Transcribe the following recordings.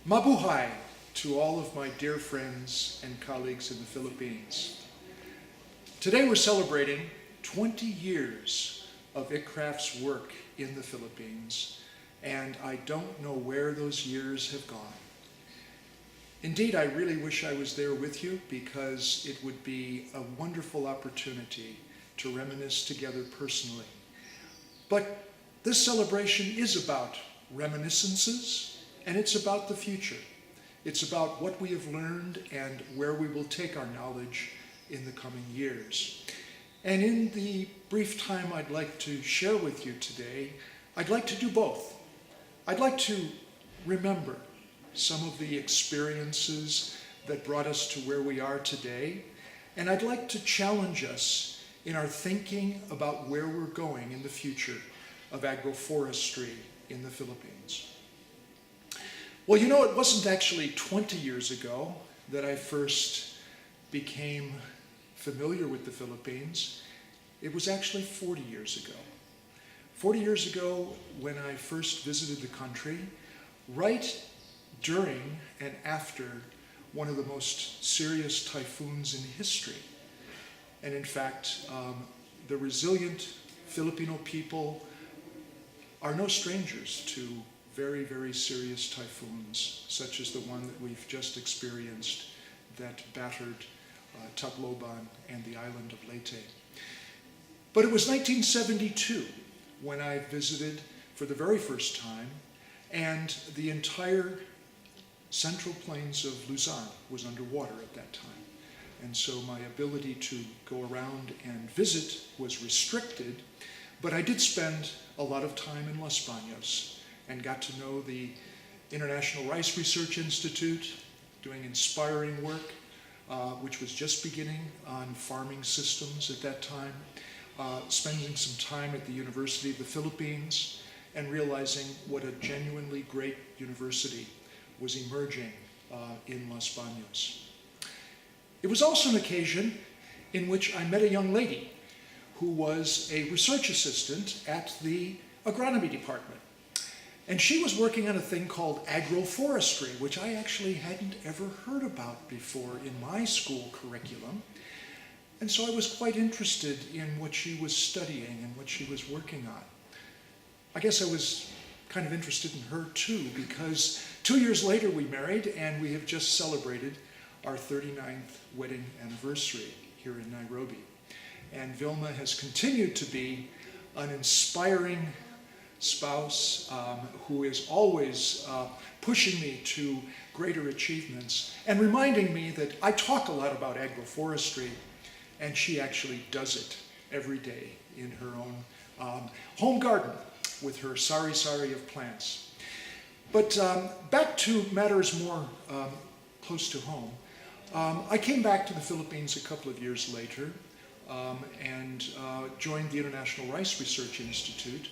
Mabuhay to all of my dear friends and colleagues in the Philippines. Today we're celebrating 20 years of ICRAF's work in the Philippines, and I don't know where those years have gone. Indeed, I really wish I was there with you because it would be a wonderful opportunity to reminisce together personally. But this celebration is about reminiscences, and it's about the future. It's about what we have learned and where we will take our knowledge in the coming years. And in the brief time I'd like to share with you today, I'd like to do both. I'd like to remember some of the experiences that brought us to where we are today, and I'd like to challenge us in our thinking about where we're going in the future of agroforestry in the Philippines. Well, you know, it wasn't actually 20 years ago that I first became familiar with the Philippines. It was actually 40 years ago. 40 years ago when I first visited the country, right during and after one of the most serious typhoons in history. And in fact, the resilient Filipino people are no strangers to very, very serious typhoons, such as the one that we've just experienced that battered Tacloban and the island of Leyte. But it was 1972 when I visited for the very first time, and the entire central plains of Luzon was underwater at that time. And so my ability to go around and visit was restricted, but I did spend a lot of time in Los Baños and got to know the International Rice Research Institute, doing inspiring work, which was just beginning on farming systems at that time, spending some time at the University of the Philippines, and realizing what a genuinely great university was emerging in Los Baños. It was also an occasion in which I met a young lady who was a research assistant at the agronomy department. And she was working on a thing called agroforestry, which I actually hadn't ever heard about before in my school curriculum. And so I was quite interested in what she was studying and what she was working on. I guess I was kind of interested in her too, because 2 years later we married, and we have just celebrated our 39th wedding anniversary here in Nairobi. And Vilma has continued to be an inspiring spouse who is always pushing me to greater achievements and reminding me that I talk a lot about agroforestry, and she actually does it every day in her own home garden with her sari-sari of plants. But back to matters more close to home. I came back to the Philippines a couple of years later and joined the International Rice Research Institute,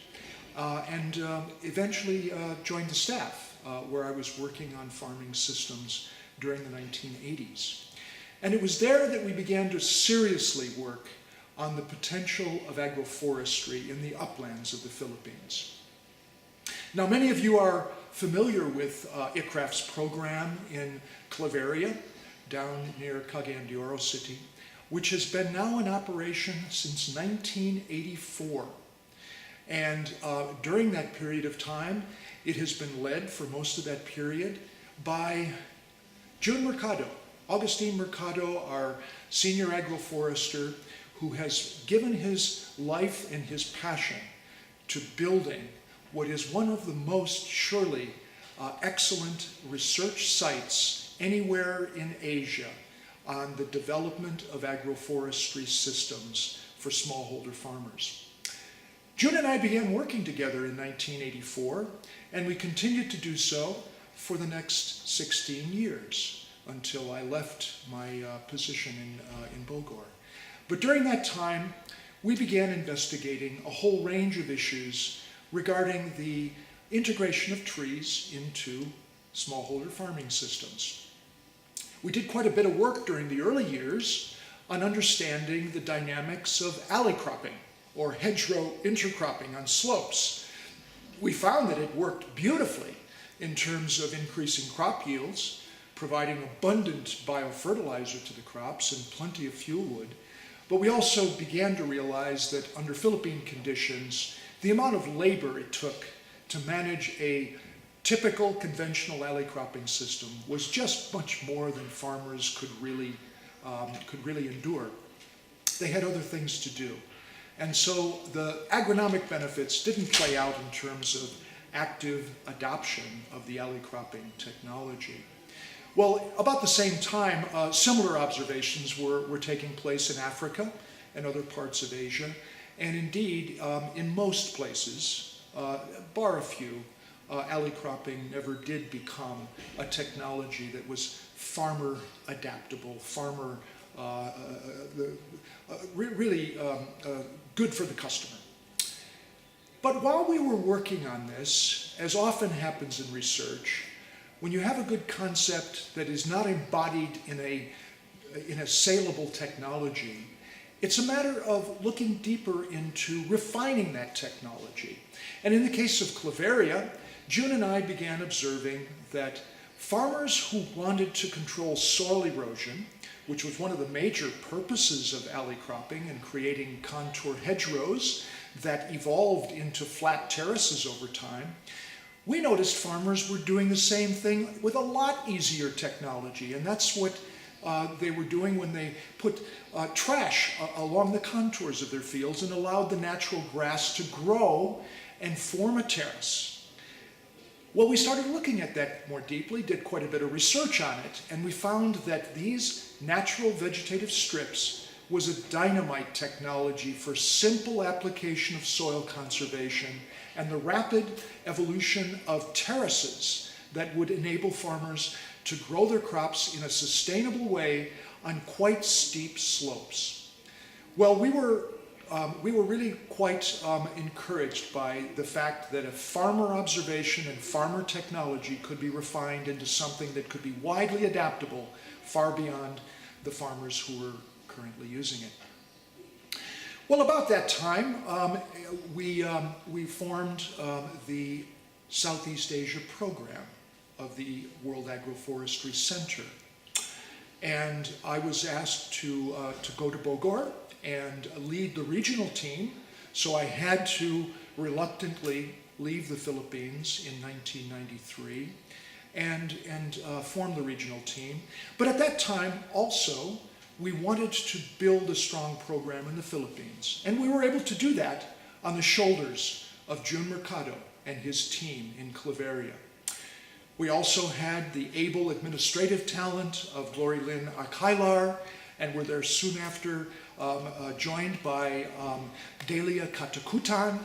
and eventually joined the staff where I was working on farming systems during the 1980s. And it was there that we began to seriously work on the potential of agroforestry in the uplands of the Philippines. Now, many of you are familiar with ICRAF's program in Claveria, down near Cagayan de Oro City, which has been now in operation since 1984. And during that period of time, it has been led for most of that period by June Mercado, Augustine Mercado, our senior agroforester, who has given his life and his passion to building what is one of the most surely excellent research sites anywhere in Asia on the development of agroforestry systems for smallholder farmers. June and I began working together in 1984, and we continued to do so for the next 16 years until I left my position in Bogor. But during that time, we began investigating a whole range of issues regarding the integration of trees into smallholder farming systems. We did quite a bit of work during the early years on understanding the dynamics of alley cropping, or hedgerow intercropping on slopes. We found that it worked beautifully in terms of increasing crop yields, providing abundant biofertilizer to the crops and plenty of fuel wood. But we also began to realize that under Philippine conditions, the amount of labor it took to manage a typical conventional alley cropping system was just much more than farmers could really endure. They had other things to do. And so the agronomic benefits didn't play out in terms of active adoption of the alley cropping technology. Well, about the same time, similar observations were taking place in Africa and other parts of Asia. And indeed, in most places, bar a few, alley cropping never did become a technology that was farmer adaptable, farmer really good for the customer. But while we were working on this, as often happens in research, when you have a good concept that is not embodied in a saleable technology, it's a matter of looking deeper into refining that technology. And in the case of Claveria, June and I began observing that farmers who wanted to control soil erosion, which was one of the major purposes of alley cropping and creating contour hedgerows that evolved into flat terraces over time, we noticed farmers were doing the same thing with a lot easier technology, and that's what they were doing when they put trash along the contours of their fields and allowed the natural grass to grow and form a terrace. Well, we started looking at that more deeply, did quite a bit of research on it, and we found that these natural vegetative strips was a dynamite technology for simple application of soil conservation and the rapid evolution of terraces that would enable farmers to grow their crops in a sustainable way on quite steep slopes. Well, we were really quite encouraged by the fact that a farmer observation and farmer technology could be refined into something that could be widely adaptable far beyond the farmers who were currently using it. Well, about that time, we formed the Southeast Asia program of the World Agroforestry Center. And I was asked to go to Bogor and lead the regional team, so I had to reluctantly leave the Philippines in 1993 and form the regional team. But at that time also, we wanted to build a strong program in the Philippines, and we were able to do that on the shoulders of June Mercado and his team in Claveria. We also had the able administrative talent of Glory Lynn Akailar, and were there soon after joined by Delia Katakutan,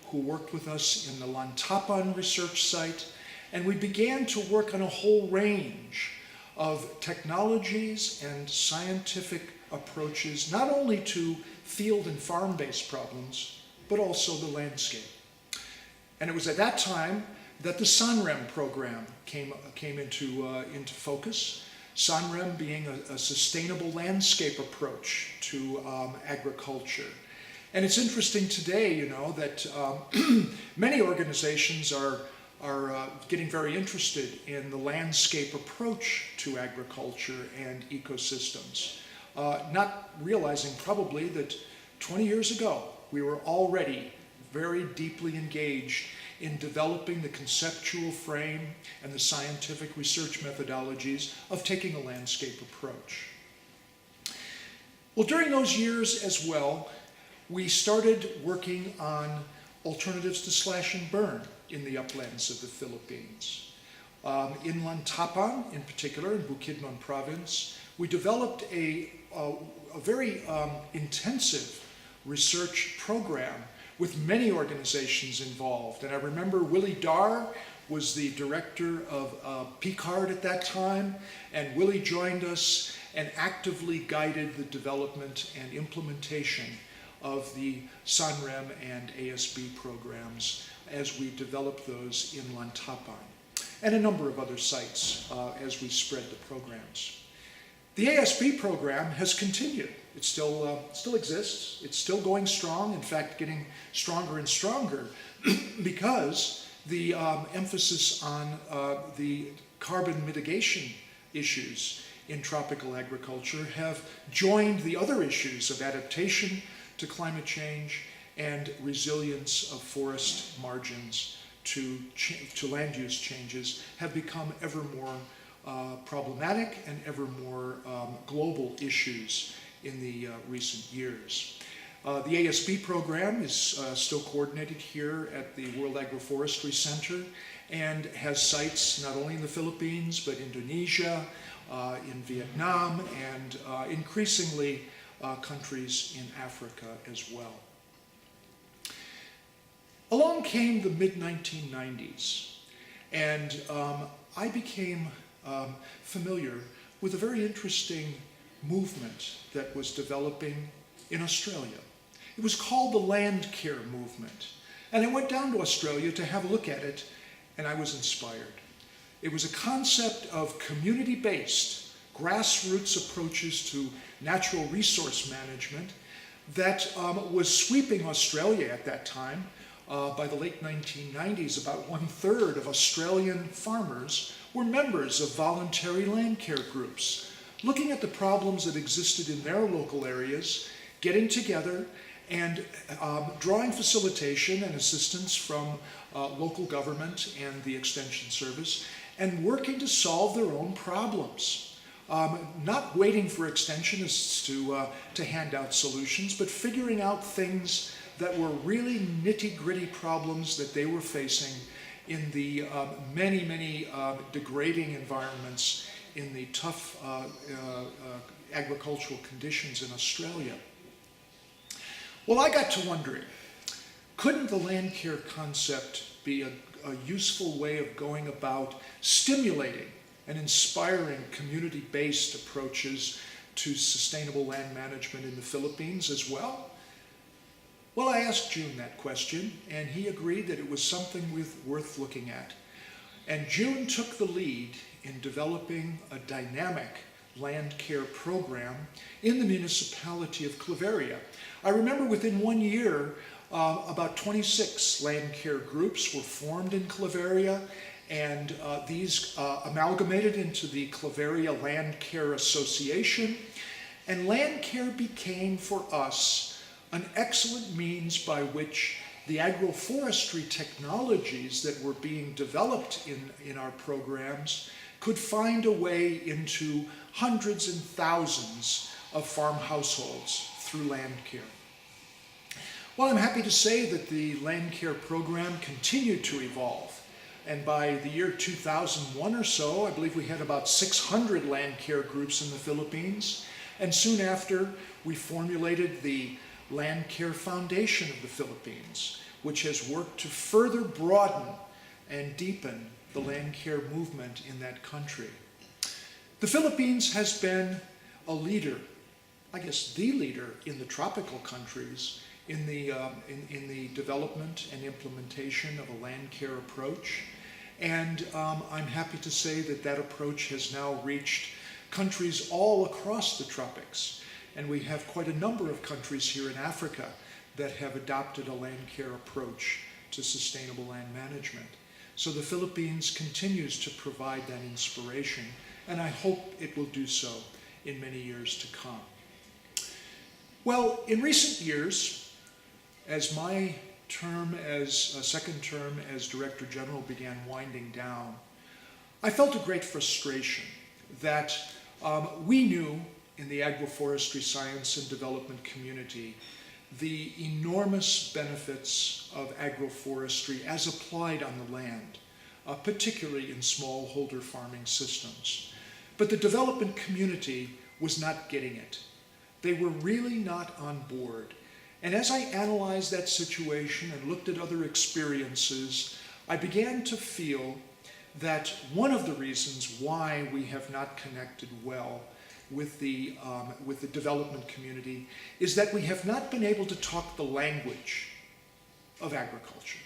who worked with us in the Lantapan research site. And we began to work on a whole range of technologies and scientific approaches, not only to field and farm-based problems, but also the landscape. And it was at that time that the SANREM program came into focus. SANREM being a sustainable landscape approach to agriculture. And it's interesting today, you know, that many organizations are getting very interested in the landscape approach to agriculture and ecosystems, not realizing probably that 20 years ago we were already very deeply engaged in developing the conceptual frame and the scientific research methodologies of taking a landscape approach. Well, during those years as well, we started working on alternatives to slash and burn in the uplands of the Philippines. In Lantapan, in particular, in Bukidnon province, we developed a very intensive research program with many organizations involved. And I remember Willie Dar was the director of PCARD at that time, and Willie joined us and actively guided the development and implementation of the SANREM and ASB programs as we developed those in Lantapan, and a number of other sites as we spread the programs. The ASB program has continued. It still exists. It's still going strong, in fact, getting stronger and stronger because the emphasis on the carbon mitigation issues in tropical agriculture have joined the other issues of adaptation to climate change and resilience of forest margins to land use changes, have become ever more problematic and ever more global issues in the recent years. The ASB program is still coordinated here at the World Agroforestry Center and has sites not only in the Philippines but Indonesia, in Vietnam, and increasingly countries in Africa as well. Along came the mid-1990s, and I became familiar with a very interesting movement that was developing in Australia. It was called the land care movement, and I went down to Australia to have a look at it, and I was inspired. It was a concept of community-based, grassroots approaches to natural resource management that was sweeping Australia at that time. By the late 1990s, about 1/3 of Australian farmers were members of voluntary land care groups, looking at the problems that existed in their local areas, getting together and drawing facilitation and assistance from local government and the Extension Service, and working to solve their own problems. Not waiting for extensionists to hand out solutions, but figuring out things that were really nitty-gritty problems that they were facing in the many degrading environments in the tough agricultural conditions in Australia. Well, I got to wondering, couldn't the land care concept be a useful way of going about stimulating and inspiring community-based approaches to sustainable land management in the Philippines as well? Well, I asked June that question, and he agreed that it was something worth looking at. And June took the lead in developing a dynamic land care program in the municipality of Claveria. I remember within 1 year, about 26 land care groups were formed in Claveria, and these amalgamated into the Claveria Land Care Association. And land care became, for us, an excellent means by which the agroforestry technologies that were being developed in our programs could find a way into hundreds and thousands of farm households through land care. Well, I'm happy to say that the land care program continued to evolve. And by the year 2001 or so, I believe we had about 600 land care groups in the Philippines. And soon after, we formulated the Land Care Foundation of the Philippines, which has worked to further broaden and deepen the land care movement in that country. The Philippines has been a leader, I guess the leader in the tropical countries in the development and implementation of a land care approach. And I'm happy to say that that approach has now reached countries all across the tropics. And we have quite a number of countries here in Africa that have adopted a land care approach to sustainable land management. So the Philippines continues to provide that inspiration, and I hope it will do so in many years to come. Well, in recent years, as my second term as Director General began winding down, I felt a great frustration that we knew in the agroforestry science and development community the enormous benefits of agroforestry as applied on the land, particularly in smallholder farming systems. But the development community was not getting it. They were really not on board. And as I analyzed that situation and looked at other experiences, I began to feel that one of the reasons why we have not connected well with the development community is that we have not been able to talk the language of agriculture.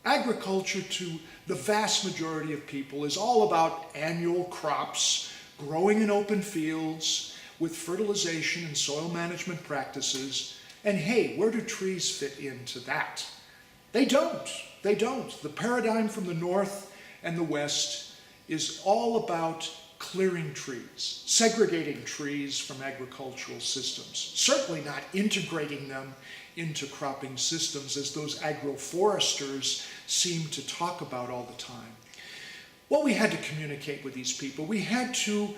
Agriculture, to the vast majority of people, is all about annual crops, growing in open fields, with fertilization and soil management practices. And hey, where do trees fit into that? They don't. They don't. The paradigm from the North and the West is all about clearing trees, segregating trees from agricultural systems, certainly not integrating them into cropping systems as those agroforesters seem to talk about all the time. Well, we had to communicate with these people. We had to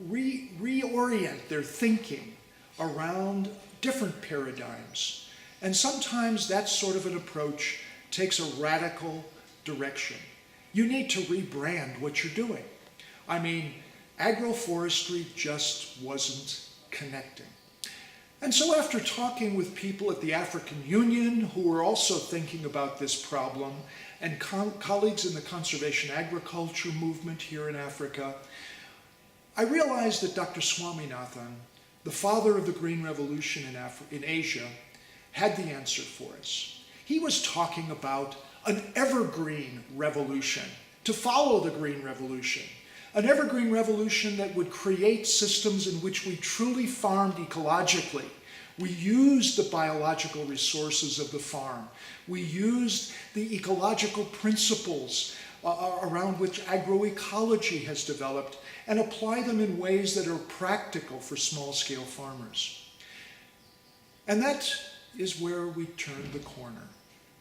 reorient their thinking around different paradigms. And sometimes that sort of an approach takes a radical direction. You need to rebrand what you're doing. I mean, agroforestry just wasn't connecting. And so after talking with people at the African Union who were also thinking about this problem, and colleagues in the conservation agriculture movement here in Africa, I realized that Dr. Swaminathan, the father of the Green Revolution in Asia, had the answer for us. He was talking about an evergreen revolution to follow the Green Revolution. An evergreen revolution that would create systems in which we truly farmed ecologically. We used the biological resources of the farm. We used the ecological principles around which agroecology has developed and apply them in ways that are practical for small-scale farmers. And that is where we turned the corner.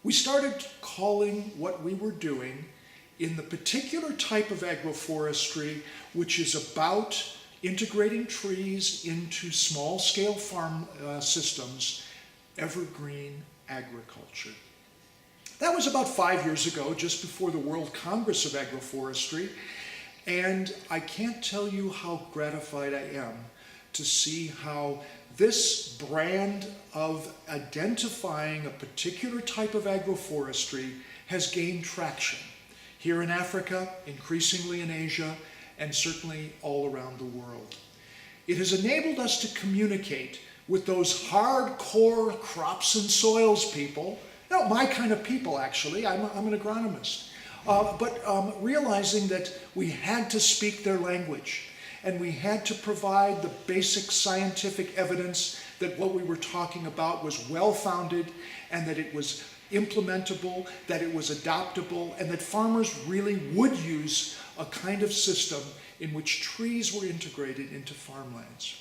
We started calling what we were doing in the particular type of agroforestry which is about integrating trees into small-scale farm systems, evergreen agriculture. That was about 5 years ago, just before the World Congress of Agroforestry, and I can't tell you how gratified I am to see how this brand of identifying a particular type of agroforestry has gained traction here in Africa, increasingly in Asia, and certainly all around the world. It has enabled us to communicate with those hardcore crops and soils people, not my kind of people actually, I'm an agronomist, but realizing that we had to speak their language and we had to provide the basic scientific evidence that what we were talking about was well-founded and that it was implementable, that it was adoptable, and that farmers really would use a kind of system in which trees were integrated into farmlands.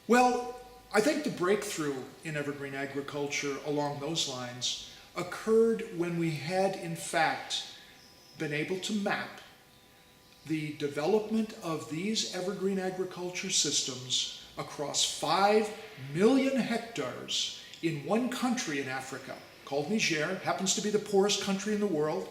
Well, I think the breakthrough in evergreen agriculture along those lines occurred when we had, in fact, been able to map the development of these evergreen agriculture systems across 5 million hectares in one country in Africa, called Niger, happens to be the poorest country in the world,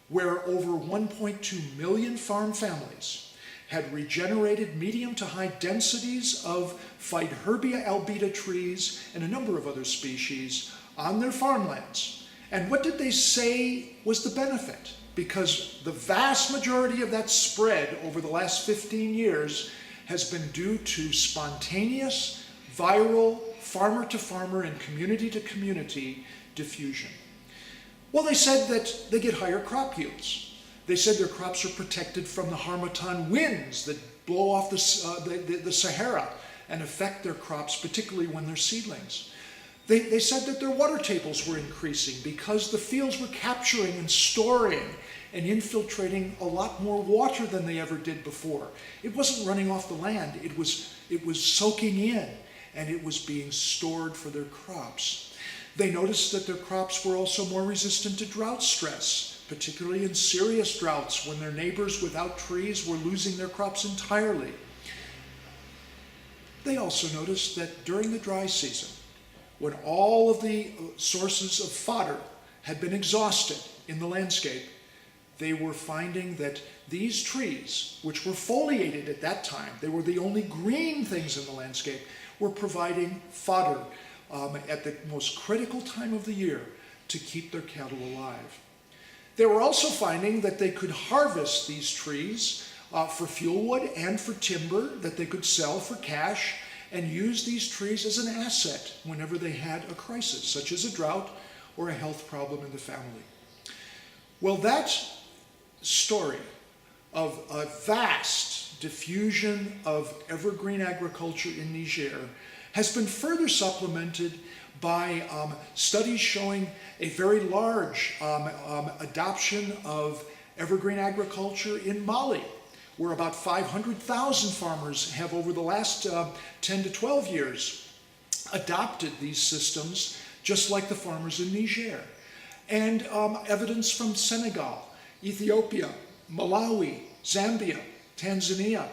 where over 1.2 million farm families had regenerated medium to high densities of Phytherba albida trees and a number of other species on their farmlands. And what did they say was the benefit? Because the vast majority of that spread over the last 15 years has been due to spontaneous, viral, farmer-to-farmer and community-to-community diffusion. Well, they said that they get higher crop yields. They said their crops are protected from the Harmattan winds that blow off the Sahara and affect their crops, particularly when they're seedlings. They said that their water tables were increasing because the fields were capturing and storing and infiltrating a lot more water than they ever did before. It wasn't running off the land, it was soaking in, and it was being stored for their crops. They noticed that their crops were also more resistant to drought stress, particularly in serious droughts when their neighbors without trees were losing their crops entirely. They also noticed that during the dry season, when all of the sources of fodder had been exhausted in the landscape, they were finding that these trees, which were foliated at that time, they were the only green things in the landscape, were providing fodder at the most critical time of the year to keep their cattle alive. They were also finding that they could harvest these trees for fuel wood and for timber that they could sell for cash and use these trees as an asset whenever they had a crisis, such as a drought or a health problem in the family. Well, that story of a vast diffusion of evergreen agriculture in Niger has been further supplemented by studies showing a very large adoption of evergreen agriculture in Mali, where about 500,000 farmers have over the last 10 to 12 years adopted these systems, just like the farmers in Niger. And evidence from Senegal, Ethiopia, Malawi, Zambia, Tanzania,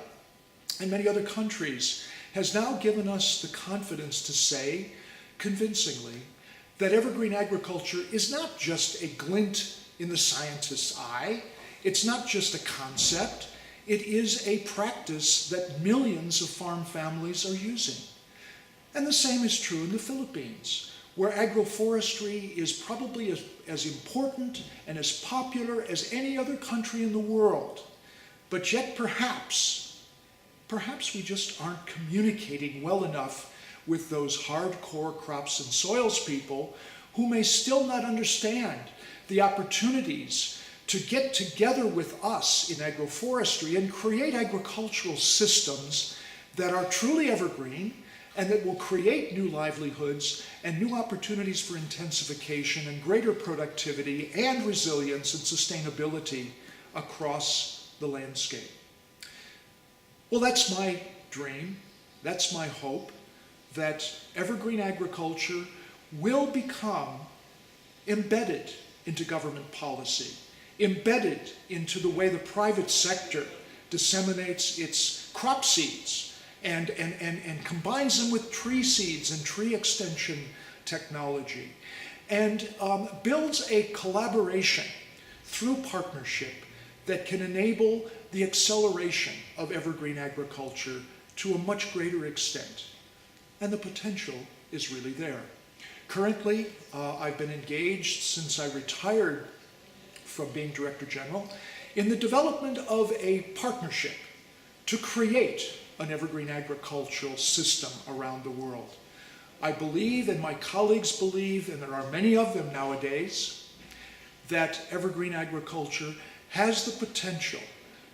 and many other countries has now given us the confidence to say, convincingly, that evergreen agriculture is not just a glint in the scientist's eye, it's not just a concept, it is a practice that millions of farm families are using. And the same is true in the Philippines, where agroforestry is probably as important and as popular as any other country in the world. But yet perhaps we just aren't communicating well enough with those hardcore crops and soils people who may still not understand the opportunities to get together with us in agroforestry and create agricultural systems that are truly evergreen and that will create new livelihoods and new opportunities for intensification and greater productivity and resilience and sustainability across the landscape. Well, that's my dream, that's my hope, that evergreen agriculture will become embedded into government policy, embedded into the way the private sector disseminates its crop seeds and combines them with tree seeds and tree extension technology, and builds a collaboration through partnership that can enable the acceleration of evergreen agriculture to a much greater extent. And the potential is really there. Currently, I've been engaged since I retired from being Director General in the development of a partnership to create an evergreen agricultural system around the world. I believe, and my colleagues believe, and there are many of them nowadays, that evergreen agriculture has the potential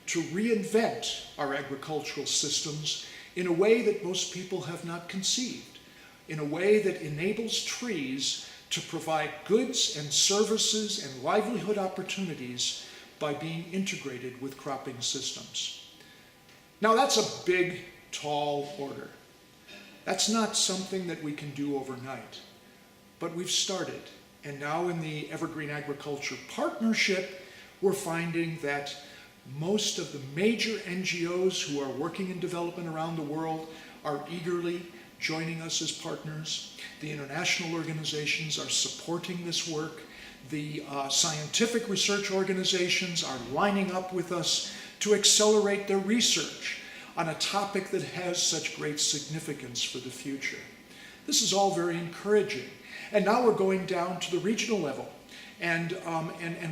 to reinvent our agricultural systems in a way that most people have not conceived, in a way that enables trees to provide goods and services and livelihood opportunities by being integrated with cropping systems. Now that's a big, tall order. That's not something that we can do overnight, but we've started. And now in the Evergreen Agriculture Partnership, we're finding that most of the major NGOs who are working in development around the world are eagerly joining us as partners. The international organizations are supporting this work. The scientific research organizations are lining up with us to accelerate their research on a topic that has such great significance for the future. This is all very encouraging. And now we're going down to the regional level and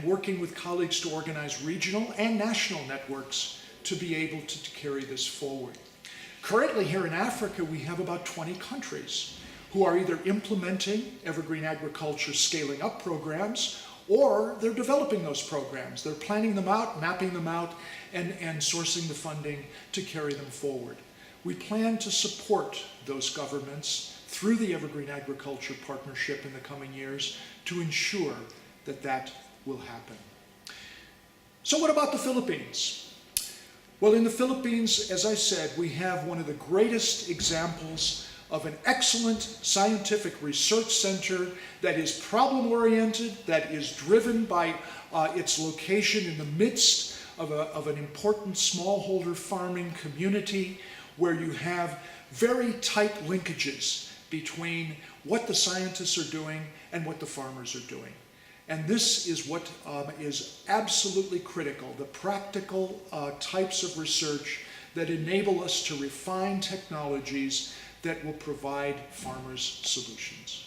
working with colleagues to organize regional and national networks to be able to carry this forward. Currently here in Africa, we have about 20 countries who are either implementing evergreen agriculture scaling up programs, or they're developing those programs. They're planning them out, mapping them out, and sourcing the funding to carry them forward. We plan to support those governments through the Evergreen Agriculture Partnership in the coming years to ensure that that will happen. So what about the Philippines? Well, in the Philippines, as I said, we have one of the greatest examples of an excellent scientific research center that is problem-oriented, that is driven by its location in the midst of an important smallholder farming community where you have very tight linkages between what the scientists are doing and what the farmers are doing. And this is what is absolutely critical, the practical types of research that enable us to refine technologies that will provide farmers solutions.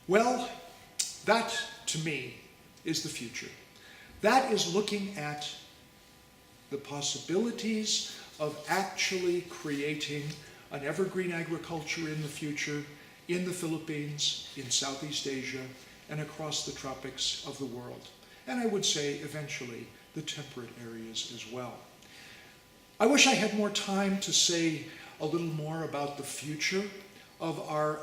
Well, that to me is the future. That is looking at the possibilities of actually creating an evergreen agriculture in the future in the Philippines, in Southeast Asia, and across the tropics of the world. And I would say eventually the temperate areas as well. I wish I had more time to say a little more about the future of our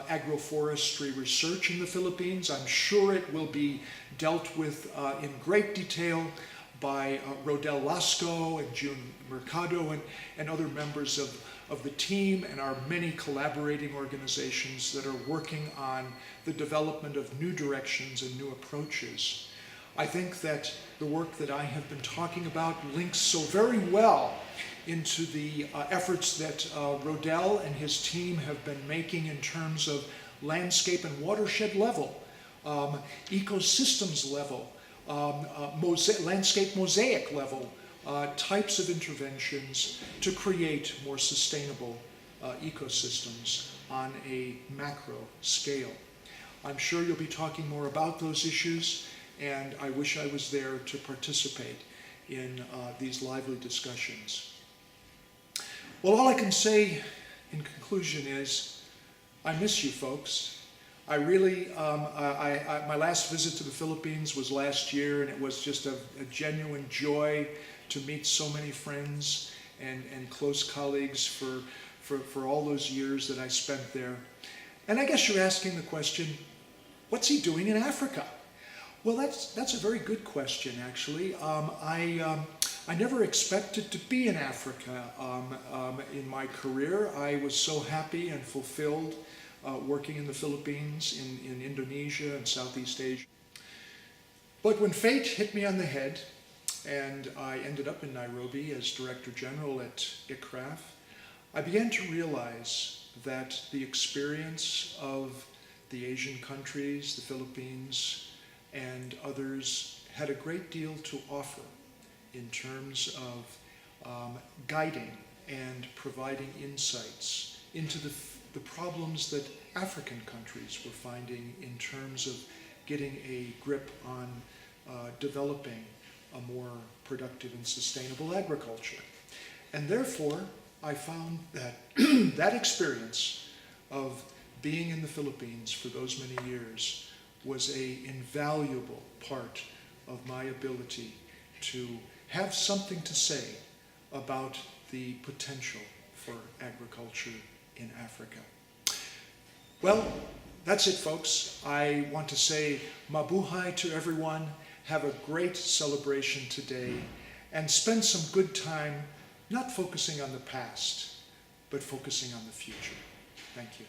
agroforestry research in the Philippines. I'm sure it will be dealt with in great detail by Rodel Lasco and June Mercado and other members of the team and our many collaborating organizations that are working on the development of new directions and new approaches. I think that the work that I have been talking about links so very well into the efforts that Rodel and his team have been making in terms of landscape and watershed level, ecosystems level, landscape mosaic level types of interventions to create more sustainable ecosystems on a macro scale. I'm sure you'll be talking more about those issues, and I wish I was there to participate in these lively discussions. Well, all I can say in conclusion is I miss you folks. I really, my last visit to the Philippines was last year, and it was just a genuine joy to meet so many friends and close colleagues for all those years that I spent there. And I guess you're asking the question, what's he doing in Africa? Well, that's a very good question, actually. I never expected to be in Africa in my career. I was so happy and fulfilled working in the Philippines, in Indonesia and Southeast Asia. But when fate hit me on the head and I ended up in Nairobi as Director General at ICRAF, I began to realize that the experience of the Asian countries, the Philippines, and others had a great deal to offer in terms of guiding and providing insights into the problems that African countries were finding in terms of getting a grip on developing a more productive and sustainable agriculture. And therefore, I found that that experience of being in the Philippines for those many years was an invaluable part of my ability to have something to say about the potential for agriculture in Africa. Well, that's it, folks. I want to say mabuhay to everyone. Have a great celebration today and spend some good time not focusing on the past, but focusing on the future. Thank you.